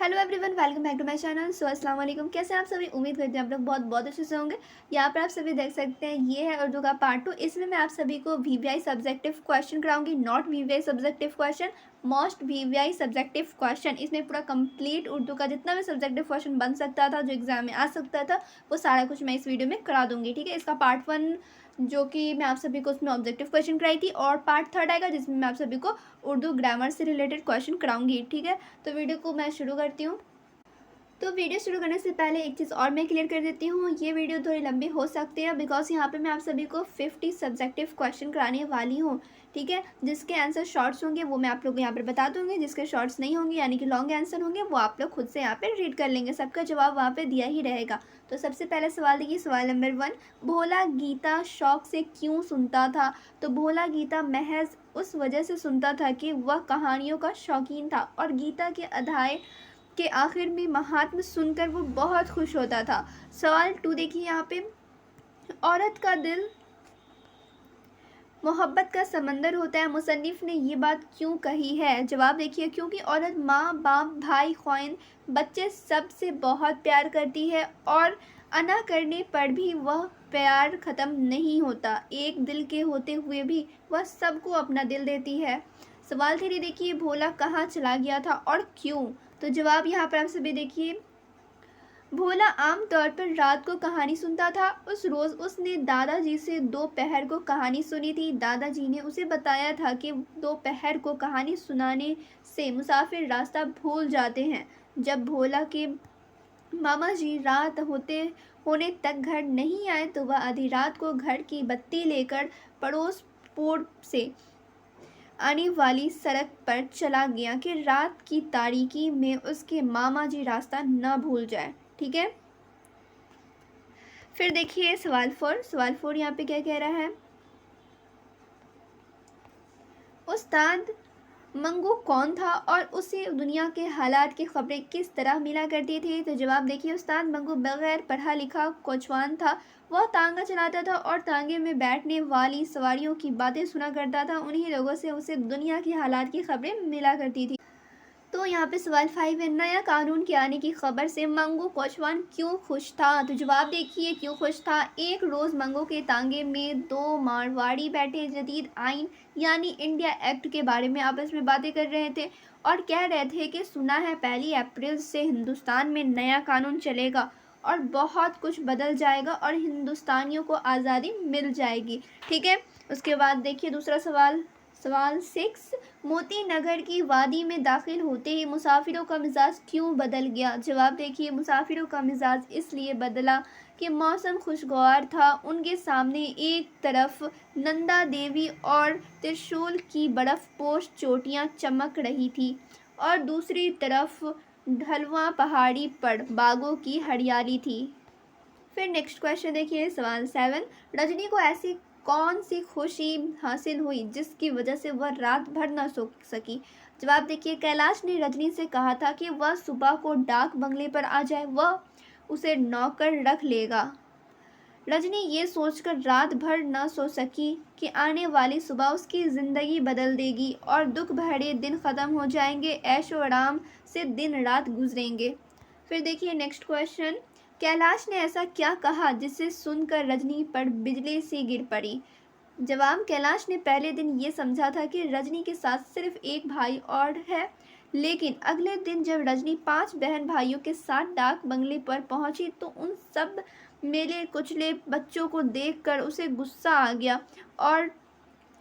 Hello everyone, welcome back to my channel. अस्सलाम वालेकुम। कैसे हैं आप सभी? उम्मीद करते हैं आप लोग बहुत बहुत अच्छे से होंगे। यहाँ पर आप सभी देख सकते हैं, ये है उर्दू का पार्ट 2। इसमें मैं आप सभी को वीवीआई सब्जेक्टिव क्वेश्चन कराऊंगी, not VVI subjective question, most VVI subjective question. इसमें पूरा कंप्लीट उर्दू का जितना भी सब्जेक्टिव क्वेश्चन बन सकता था, जो एग्जाम में आ सकता था, वो सारा कुछ मैं इस वीडियो में करा दूंगी। ठीक है, इसका पार्ट 1 जो कि मैं आप सभी को उसमें ऑब्जेक्टिव क्वेश्चन कराई थी, और पार्ट 3 आएगा जिसमें मैं आप सभी को उर्दू ग्रामर से रिलेटेड क्वेश्चन कराऊंगी। ठीक है, तो वीडियो को मैं शुरू करती हूँ। तो वीडियो शुरू करने से पहले एक चीज़ और मैं क्लियर कर देती हूँ, ये वीडियो थोड़ी लंबी हो सकती है बिकॉज यहाँ पे मैं आप सभी को 50 सब्जेक्टिव क्वेश्चन कराने वाली हूँ। ठीक है, जिसके आंसर शॉर्ट्स होंगे वो मैं आप लोग को यहाँ पर बता दूँगी, जिसके शॉर्ट्स नहीं होंगे यानी कि लॉन्ग आंसर होंगे वो आप लोग खुद से यहाँ पे रीड कर लेंगे, सबका जवाब वहाँ पे दिया ही रहेगा। तो सबसे पहले सवाल देखिए, सवाल नंबर 1, भोला गीता शौक से क्यों सुनता था? तो भोला गीता महज उस वजह से सुनता था कि वह कहानियों का शौकीन था और गीता के अध्याय के आखिर में महात्म सुनकर वो बहुत खुश होता था। सवाल 2 देखिए यहाँ पे, औरत का दिल मोहब्बत का समंदर होता है, मुसन्निफ ने ये बात क्यों कही है? जवाब देखिए, क्योंकि औरत माँ बाप भाई ख्वाइन बच्चे सब से बहुत प्यार करती है और अना करने पर भी वह प्यार ख़त्म नहीं होता। एक दिल के होते हुए भी वह सबको अपना दिल देती है। सवाल 3 देखिए, भोला कहाँ चला गया था और क्यों? तो जवाब यहाँ पर आप सभी देखिए, भोला आम तौर पर रात को कहानी सुनता था। उस रोज़ उसने दादाजी से दोपहर को कहानी सुनी थी। दादाजी ने उसे बताया था कि दोपहर को कहानी सुनाने से मुसाफिर रास्ता भूल जाते हैं। जब भोला के मामा जी रात होने तक घर नहीं आए तो वह आधी रात को घर की बत्ती लेकर पड़ोस पोड़ से आने वाली सड़क पर चला गया कि रात की तारीकी में उसके मामा जी रास्ता न भूल जाए। ठीक है, फिर देखिए सवाल 4। सवाल 4 यहाँ पे क्या कह रहा है, उस्ताद मंगू कौन था और उसे दुनिया के हालात की खबरें किस तरह मिला करती थी? तो जवाब देखिए, उस्ताद मंगू बगैर पढ़ा लिखा कोचवान था। वह तांगा चलाता था और तांगे में बैठने वाली सवारियों की बातें सुना करता था। उन्हीं लोगों से उसे दुनिया की हालात की खबरें मिला करती थी। तो यहाँ पे सवाल 5 है, नया कानून के आने की खबर से मंगू कोचवान क्यों खुश था? तो जवाब देखिए, क्यों खुश था। एक रोज़ मंगू के तांगे में 2 मारवाड़ी बैठे जदीद आइन यानी इंडिया एक्ट के बारे में आपस में बातें कर रहे थे और कह रहे थे कि सुना है 1 अप्रैल से हिंदुस्तान में नया कानून चलेगा और बहुत कुछ बदल जाएगा और हिंदुस्तानियों को आज़ादी मिल जाएगी। ठीक है, उसके बाद देखिए दूसरा सवाल, सवाल 6, मोती नगर की वादी में दाखिल होते ही मुसाफिरों का मिजाज क्यों बदल गया? जवाब देखिए, मुसाफिरों का मिजाज इसलिए बदला कि मौसम खुशगवार था। उनके सामने एक तरफ नंदा देवी और त्रिशूल की बर्फपोश चोटियां चमक रही थी और दूसरी तरफ ढलवां पहाड़ी पर बागों की हरियाली थी। फिर नेक्स्ट क्वेश्चन देखिए, सवाल 7, रजनी को ऐसी कौन सी खुशी हासिल हुई जिसकी वजह से वह रात भर न सो सकी? जवाब देखिए, कैलाश ने रजनी से कहा था कि वह सुबह को डाक बंगले पर आ जाए, वह उसे नौकर रख लेगा। रजनी ये सोचकर रात भर न सो सकी कि आने वाली सुबह उसकी ज़िंदगी बदल देगी और दुख भरे दिन ख़त्म हो जाएंगे, ऐशो आराम से दिन रात गुजरेंगे। फिर देखिए नेक्स्ट क्वेश्चन, कैलाश ने ऐसा क्या कहा जिसे सुनकर रजनी पर बिजली सी गिर पड़ी? जवाब, कैलाश ने पहले दिन ये समझा था कि रजनी के साथ सिर्फ एक भाई और है, लेकिन अगले दिन जब रजनी 5 बहन भाइयों के साथ डाक बंगले पर पहुंची तो उन सब मेले कुचले बच्चों को देखकर उसे गुस्सा आ गया और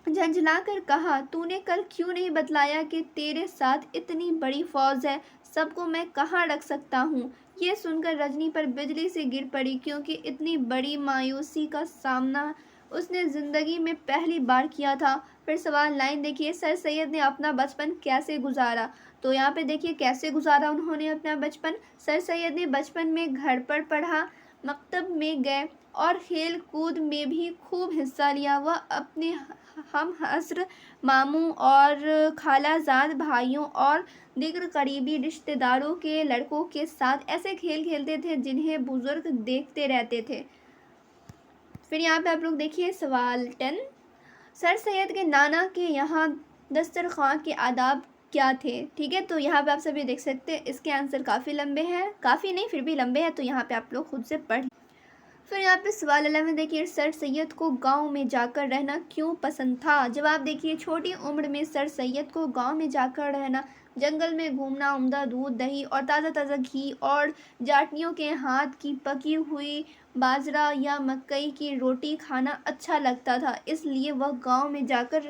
झंझलाकर कहा, तूने कल क्यों नहीं बतलाया कि तेरे साथ इतनी बड़ी फौज है, सबको मैं कहाँ रख सकता हूँ? ये सुनकर रजनी पर बिजली से गिर पड़ी, क्योंकि इतनी बड़ी मायूसी का सामना उसने ज़िंदगी में पहली बार किया था। फिर सवाल 9 देखिए, सर सैयद ने अपना बचपन कैसे गुजारा? तो यहाँ पे देखिए कैसे गुजारा उन्होंने अपना बचपन। सर सैयद ने बचपन में घर पर पढ़ा, मकतब में गए और खेल कूद में भी खूब हिस्सा लिया। वह अपने हम हस्र मामू और खालाजाद भाइयों और दीगर करीबी रिश्तेदारों के लड़कों के साथ ऐसे खेल खेलते थे जिन्हें बुजुर्ग देखते रहते थे। फिर यहाँ पे आप लोग देखिए सवाल 10, सर सैयद के नाना के यहाँ दस्तरखान के आदाब क्या थे। ठीक है, तो यहाँ पे आप सभी देख सकते हैं इसके आंसर काफ़ी लंबे हैं, काफ़ी नहीं फिर भी लंबे हैं, तो यहाँ पे आप लोग खुद से पढ़। फिर यहाँ पे सवाल 11 देखिए, सर सैयद को गांव में जाकर रहना क्यों पसंद था। जवाब देखिए, छोटी उम्र में सर सैयद को गांव में जाकर रहना, जंगल में घूमना, उम्दा दूध दही और ताज़ा ताज़ा घी और जाटनियों के हाथ की पकी हुई बाजरा या मकई की रोटी खाना अच्छा लगता था, इसलिए वह गांव में जाकर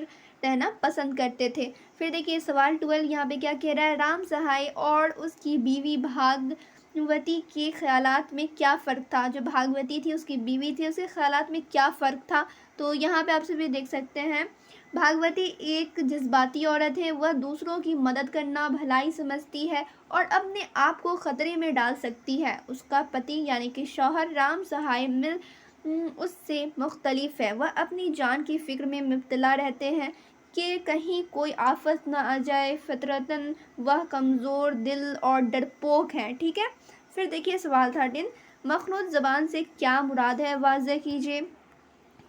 रहना पसंद करते थे। फिर देखिए सवाल 12 यहाँ पे क्या कह रहा है, राम सहाय और उसकी बीवी भागवती के ख्यालात में क्या फ़र्क था। जो भागवती थी उसकी बीवी थी, उसके ख्यालात में क्या फ़र्क था। तो यहाँ पे आप सभी देख सकते हैं, भागवती एक जज्बाती औरत है, वह दूसरों की मदद करना भलाई समझती है और अपने आप को ख़तरे में डाल सकती है। उसका पति यानी कि शौहर राम सहाय उससे मुख्तलिफ है, वह अपनी जान की फ़िक्र में मुब्तला रहते हैं कि कहीं कोई आफत ना आ जाए, फितरतन वह कमज़ोर दिल और डरपोक हैं। ठीक है, फिर देखिए सवाल 13, मखलूत ज़बान से क्या मुराद है, वाज़ेह कीजिए।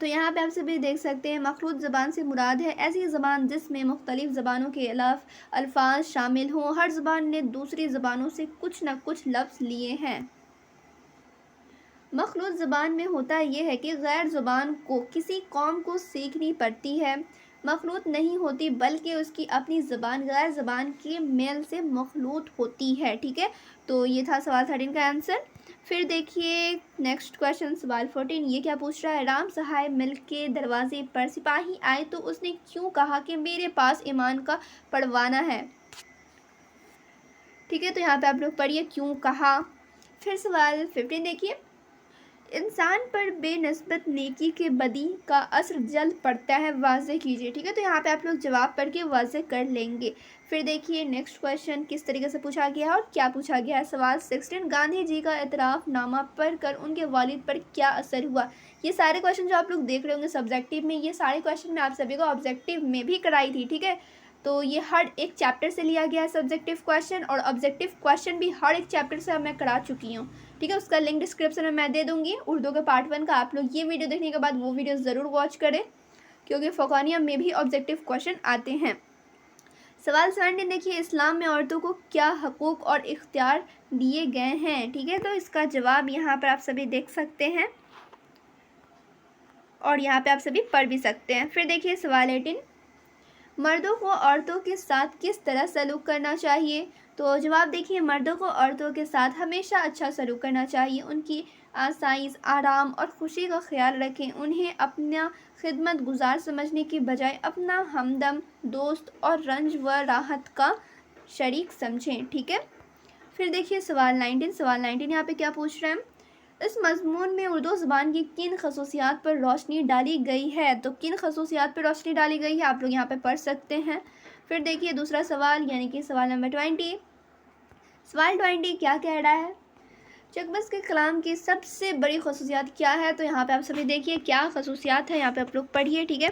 तो यहाँ पे आप सभी देख सकते हैं, मखलूत ज़बान से मुराद है ऐसी ज़बान जिसमें मुख्तलिफ़ ज़बानों के अल्फाज शामिल हों। हर ज़बान ने दूसरी ज़बानों से कुछ न कुछ लफ्ज़ लिए हैं। मखलूत ज़बान में होता यह है कि गैर ज़ुबान को किसी कौम को सीखनी पड़ती है, मखलूत नहीं होती, बल्कि उसकी अपनी ज़बान गैर ज़बान के मेल से मखलूत होती है। ठीक है, तो ये था सवाल 13 का आंसर। फिर देखिए नेक्स्ट क्वेश्चन सवाल 14, ये क्या पूछ रहा है, राम सहाय मिल के दरवाजे पर सिपाही आए तो उसने क्यों कहा कि मेरे पास ईमान का पड़वाना है। ठीक है, तो यहाँ पे आप लोग पढ़िए क्यों कहा। फिर सवाल 15 देखिए, इंसान पर बेनिस्बत नेकी के बदी का असर जल्द पड़ता है, वाज़ेह कीजिए। ठीक है, तो यहाँ पे आप लोग जवाब पढ़ के वाज़ेह कर लेंगे। फिर देखिए नेक्स्ट क्वेश्चन किस तरीके से पूछा गया है और क्या पूछा गया है। सवाल 16, गांधी जी का इतराफ़नामा पढ़कर उनके वालिद पर क्या असर हुआ। ये सारे क्वेश्चन जो आप लोग देख रहे होंगे सब्जेक्टिव में, ये सारे क्वेश्चन मैं आप सभी को ऑब्जेक्टिव में भी कराई थी। ठीक है, तो ये हर एक चैप्टर से लिया गया है सब्जेक्टिव क्वेश्चन, और ऑब्जेक्टिव क्वेश्चन भी हर एक चैप्टर से मैं करा चुकी हूँ। ठीक है, उसका लिंक डिस्क्रिप्शन में मैं दे दूँगी उर्दू के पार्ट 1 का। आप लोग ये वीडियो देखने के बाद वो वीडियो ज़रूर वॉच करें, क्योंकि फ़ौक़ानिया में भी ऑब्जेक्टिव क्वेश्चन आते हैं। सवाल 17 देखिए, इस्लाम में औरतों को क्या हकूक़ और इख्तियार दिए गए हैं। ठीक है, तो इसका जवाब यहाँ पर आप सभी देख सकते हैं और यहाँ पे आप सभी पढ़ भी सकते हैं। फिर देखिए सवाल 18, मर्दों को औरतों के साथ किस तरह सलूक करना चाहिए। तो जवाब देखिए, मर्दों को औरतों के साथ हमेशा अच्छा सलूक करना चाहिए, उनकी आसाइश, आराम और खुशी का ख्याल रखें, उन्हें अपना खिदमत गुजार समझने की बजाय अपना हमदम, दोस्त और रंज व राहत का शरीक समझें। ठीक है, फिर देखिए सवाल 19 यहाँ पे क्या पूछ रहे हैं, इस मज़मून में उर्दू ज़बान की किन खसूसियात पर रोशनी डाली गई है। तो किन खसूसियात पर रोशनी डाली गई है आप लोग यहाँ पे पढ़ सकते हैं। फिर देखिए दूसरा सवाल यानी कि सवाल नंबर 20, सवाल 20 क्या कह रहा है, चकबस के कलाम की सबसे बड़ी खसूसियात क्या है। तो यहाँ पे आप सभी देखिए क्या खसूसियात है, यहाँ पे आप लोग पढ़िए। ठीक है,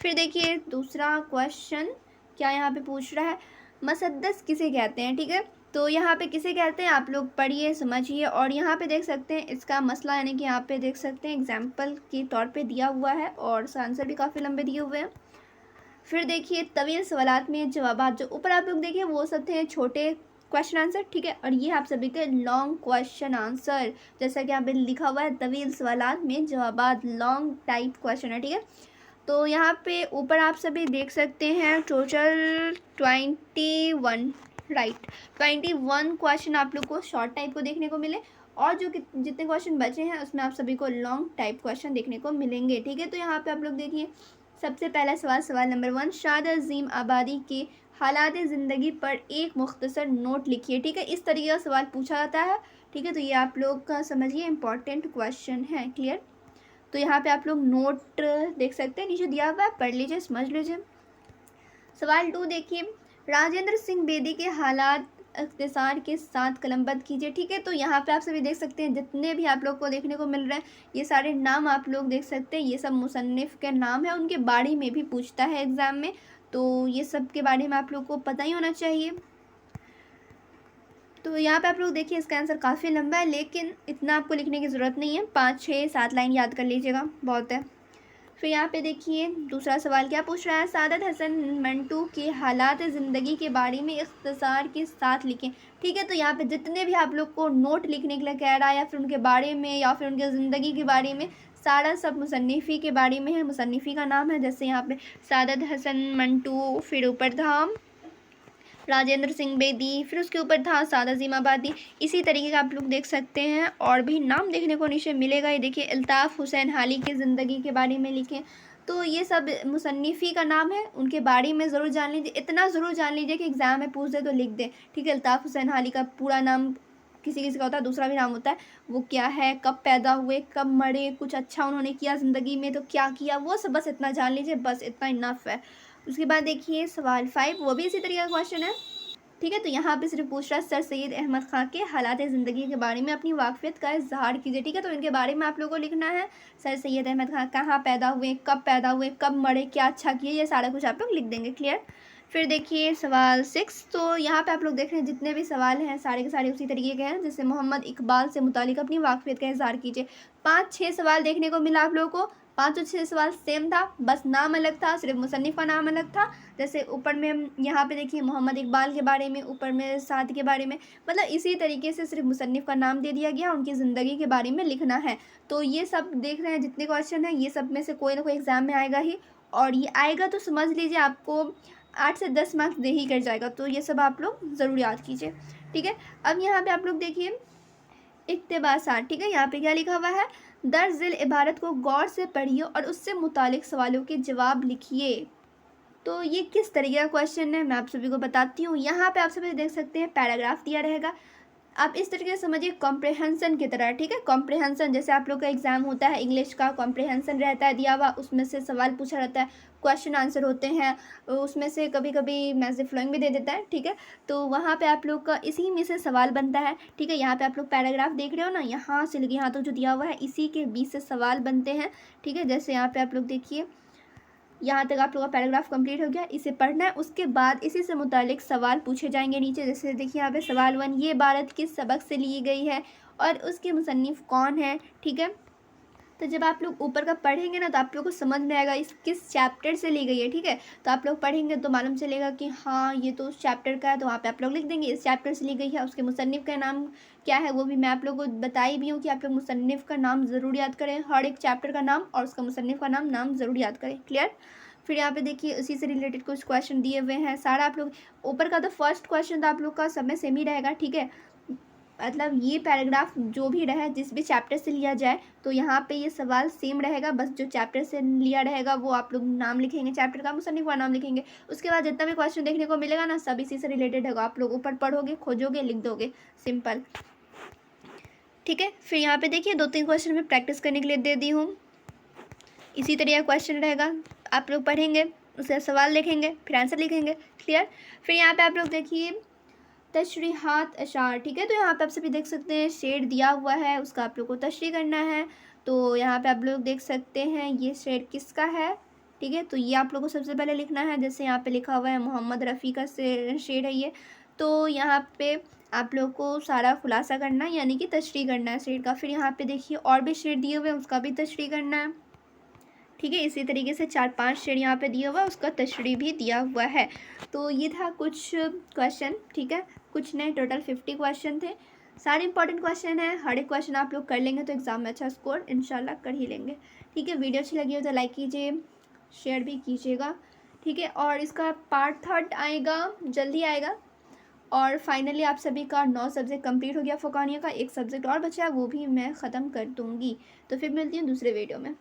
फिर देखिए दूसरा क्वेश्चन क्या यहाँ पे पूछ रहा है, मसद्दस किसे कहते हैं। ठीक है, तो यहाँ पे किसे कहते हैं आप लोग पढ़िए समझिए, और यहाँ पे देख सकते हैं इसका मसला यानी कि यहाँ पे देख सकते हैं एग्जाम्पल के तौर पे दिया हुआ है और आंसर भी काफ़ी लंबे दिए हुए हैं। फिर देखिए तवील सवालात में जवाब, जो ऊपर आप लोग देखिए वो सब थे छोटे क्वेश्चन आंसर। ठीक है, और ये आप सभी के लॉन्ग क्वेश्चन आंसर, जैसा कि यहाँ पे लिखा हुआ है तवील सवालात में जवाब, लॉन्ग टाइप क्वेश्चन है। ठीक है, तो यहाँ पे ऊपर आप सभी देख सकते हैं टोटल 21 राइट 21 क्वेश्चन आप लोग को शॉर्ट टाइप को देखने को मिले, और जो जितने क्वेश्चन बचे हैं उसमें आप सभी को लॉन्ग टाइप क्वेश्चन देखने को मिलेंगे। ठीक है, तो यहाँ पे आप लोग देखिए सबसे पहला सवाल, सवाल नंबर 1, शाद अज़ीम आबादी के हालात ज़िंदगी पर एक मुख्तसर नोट लिखिए। ठीक है, इस तरीके का सवाल पूछा जाता है। ठीक है, तो ये आप लोग का समझिए इंपॉर्टेंट क्वेश्चन है। क्लियर, तो यहाँ पे आप लोग नोट देख सकते हैं, नीचे दिया हुआ है, पढ़ लीजिए समझ लीजिए। सवाल 2 देखिए, राजेंद्र सिंह बेदी के हालात इख्तिसार के साथ कलमबंद कीजिए। ठीक है, तो यहाँ पे आप सभी देख सकते हैं जितने भी आप लोग को देखने को मिल रहे हैं ये सारे नाम आप लोग देख सकते हैं, ये सब मुसन्निफ़ के नाम है, उनके बारे में भी पूछता है एग्ज़ाम में, तो ये सब के बारे में आप लोग को पता ही होना चाहिए। तो यहाँ पे आप लोग देखिए इसका आंसर काफ़ी लंबा है, लेकिन इतना आपको लिखने की ज़रूरत नहीं है, 5, 6, 7 लाइन याद कर लीजिएगा बहुत है। फिर यहाँ पे देखिए दूसरा सवाल क्या पूछ रहा है, सादत हसन मंटू के हालात ज़िंदगी के बारे में इख्तिसार के साथ लिखें। ठीक है, तो यहाँ पे जितने भी आप लोग को नोट लिखने के लिए कह रहा है या फिर उनके बारे में या फिर उनके ज़िंदगी के बारे में, सारा सब मुसन्निफ़ी के बारे में है, मुसन्निफ़ी का नाम है। जैसे यहाँ पे सादत हसन मंटू, फिर ऊपर था राजेंद्र सिंह बेदी, फिर उसके ऊपर था सादा ज़ीमाबादी। इसी तरीके का आप लोग देख सकते हैं और भी नाम देखने को नीचे मिलेगा। ये देखिए अल्ताफ़ हुसैन हाली की ज़िंदगी के बारे में लिखें। तो ये सब मुसन्निफ़ी का नाम है, उनके बारे में ज़रूर जान लीजिए। इतना ज़रूर जान लीजिए कि एग्ज़ाम में पूछ दे तो लिख दें। ठीक है, अल्ताफ़ हुसैन हाली का पूरा नाम किसी किसी का होता है, दूसरा भी नाम होता है, वो क्या है, कब पैदा हुए, कब मरे, कुछ अच्छा उन्होंने किया ज़िंदगी में तो क्या किया, वो सब बस इतना जान लीजिए, बस इतना इनफ है। उसके बाद देखिए सवाल 5, वो भी इसी तरीके का क्वेश्चन है। ठीक है, तो यहाँ पे सिर्फ पूछ रहा है सर सैयद अहमद ख़ान के हालात ज़िंदगी के बारे में अपनी वाक़फ़ियत का इज़हार कीजिए। ठीक है, तो इनके बारे में आप लोगों को लिखना है। सर सैयद अहमद ख़ान कहाँ पैदा हुए, कब मरे, क्या अच्छा किए, ये सारा कुछ आप लोग लिख देंगे। क्लियर। फिर देखिए सवाल 6, तो यहाँ पे आप लोग देख रहे हैं जितने भी सवाल हैं सारे के सारे उसी तरीके के हैं। जैसे मोहम्मद इकबाल से मुतालिक अपनी वाक़फ़ियत का इज़हार कीजिए। 5-6 सवाल देखने को मिला आप लोगों को, 5 और 6 सवाल सेम था, बस नाम अलग था, सिर्फ मुसन्निफ़ का नाम अलग था। जैसे ऊपर में यहाँ पे देखिए मोहम्मद इकबाल के बारे में, ऊपर में साद के बारे में, मतलब इसी तरीके से सिर्फ मुसन्निफ़ का नाम दे दिया गया, उनकी ज़िंदगी के बारे में लिखना है। तो ये सब देख रहे हैं जितने क्वेश्चन हैं, ये सब में से कोई ना कोई एग्ज़ाम में आएगा ही, और ये आएगा तो समझ लीजिए आपको 8 से 10 मार्क्स दे ही कर जाएगा। तो ये सब आप लोग ज़रूर याद कीजिए। ठीक है, अब यहाँ पे आप लोग देखिए इक़्तिबासात। ठीक है, यहाँ पे क्या लिखा हुआ है, दर्ज ज़िल इबारत को गौर से पढ़िए और उससे मुतालिक सवालों के जवाब लिखिए। तो ये किस तरीके का क्वेश्चन है मैं आप सभी को बताती हूँ। यहाँ पे आप सभी देख सकते हैं पैराग्राफ दिया रहेगा, आप इस तरीके से समझिए कॉम्प्रिहेंसन की तरह। ठीक है, कॉम्प्रिहेंसन जैसे आप लोग का एग्जाम होता है इंग्लिश का, कॉम्प्रिहेंसन रहता है दिया हुआ, उसमें से सवाल पूछा रहता है, क्वेश्चन आंसर होते हैं, उसमें से कभी कभी मैसेज फ्लोइंग भी दे देता है। ठीक है, तो वहाँ पे आप लोग का इसी में से सवाल बनता है। ठीक है, यहाँ पे आप लोग पैराग्राफ देख रहे हो ना, यहाँ से लेके यहाँ तक जो दिया हुआ है इसी के बीच से सवाल बनते हैं। ठीक है, जैसे यहाँ पे आप लोग देखिए यहाँ तक आप लोगों का पैराग्राफ कंप्लीट हो गया, इसे पढ़ना है, उसके बाद इसी से मुतालिक सवाल पूछे जाएंगे नीचे। जैसे देखिए यहाँ पे सवाल 1, ये इबारत किस सबक से ली गई है और उसके मुसन्निफ़ कौन है। ठीक है, तो जब आप लोग ऊपर का पढ़ेंगे ना तो आप लोग को समझ में आएगा इस किस चैप्टर से ली गई है। ठीक है, तो आप लोग पढ़ेंगे तो मालूम चलेगा कि हाँ ये तो उस चैप्टर का है, तो वहाँ पे आप लोग लिख देंगे इस चैप्टर से ली गई है। उसके मुसन्निफ़ का नाम क्या है वो भी मैं आप लोगों को बताई भी हूँ कि आप लोग मुसन्निफ़ का नाम ज़रूर याद करें, हर एक चैप्टर का नाम और उसका मुसन्निफ़ का नाम ज़रूर याद करें। क्लियर। फिर यहाँ पे देखिए उसी से रिलेटेड कुछ क्वेश्चन दिए हुए हैं, सारा आप लोग ऊपर का तो फर्स्ट क्वेश्चन तो आप लोग का सब में सेम ही रहेगा। ठीक है, मतलब ये पैराग्राफ जो भी रहे जिस भी चैप्टर से लिया जाए तो यहाँ पे ये सवाल सेम रहेगा, बस जो चैप्टर से लिया रहेगा वो आप लोग नाम लिखेंगे, चैप्टर का मुसन्निफ़ का नाम लिखेंगे। उसके बाद जितना भी क्वेश्चन देखने को मिलेगा ना सब इसी से रिलेटेड होगा, आप लोग ऊपर पढ़ोगे, खोजोगे, लिख दोगे, सिंपल। ठीक है, फिर यहाँ पे देखिए 2-3 क्वेश्चन में प्रैक्टिस करने के लिए दे दी हूँ, इसी तरह क्वेश्चन रहेगा, आप लोग पढ़ेंगे, उससे सवाल लिखेंगे, फिर आंसर लिखेंगे। क्लियर। फिर यहाँ पे आप लोग देखिए तशरीहात अशार। ठीक है, तो यहाँ पे आप सभी देख सकते हैं शेड दिया हुआ है, उसका आप लोग को तशरीह करना है। तो यहाँ पे आप लोग देख सकते हैं ये शेड किसका है। ठीक है, तो ये आप लोग को सबसे पहले लिखना है। जैसे यहाँ पे लिखा हुआ है मोहम्मद रफ़ी का शेड है ये, तो यहाँ पे आप लोग को सारा खुलासा करना है, यानी कि तशरीह करना है शेड का। फिर यहाँ पे देखिए और भी शेड दिए हुए हैं, उसका भी तशरीह करना है। ठीक है, इसी तरीके से 4-5 शेड यहाँ पे दिया हुआ है, उसका तशरीह भी दिया हुआ है। तो ये था कुछ क्वेश्चन। ठीक है, कुछ नहीं, टोटल 50 क्वेश्चन थे, सारे इंपॉर्टेंट क्वेश्चन हैं, हर एक क्वेश्चन आप लोग कर लेंगे तो एग्ज़ाम में अच्छा स्कोर इंशाल्लाह कर ही लेंगे। ठीक है, वीडियो अच्छी लगी हो तो लाइक कीजिए, शेयर भी कीजिएगा। ठीक है, और इसका पार्ट 3 आएगा, जल्दी आएगा। और फाइनली आप सभी का 9 सब्जेक्ट कंप्लीट हो गया फ़ुक़ानिया का, एक सब्जेक्ट और बचा है वो भी मैं ख़त्म कर दूँगी। तो फिर मिलती हूँ दूसरे वीडियो में।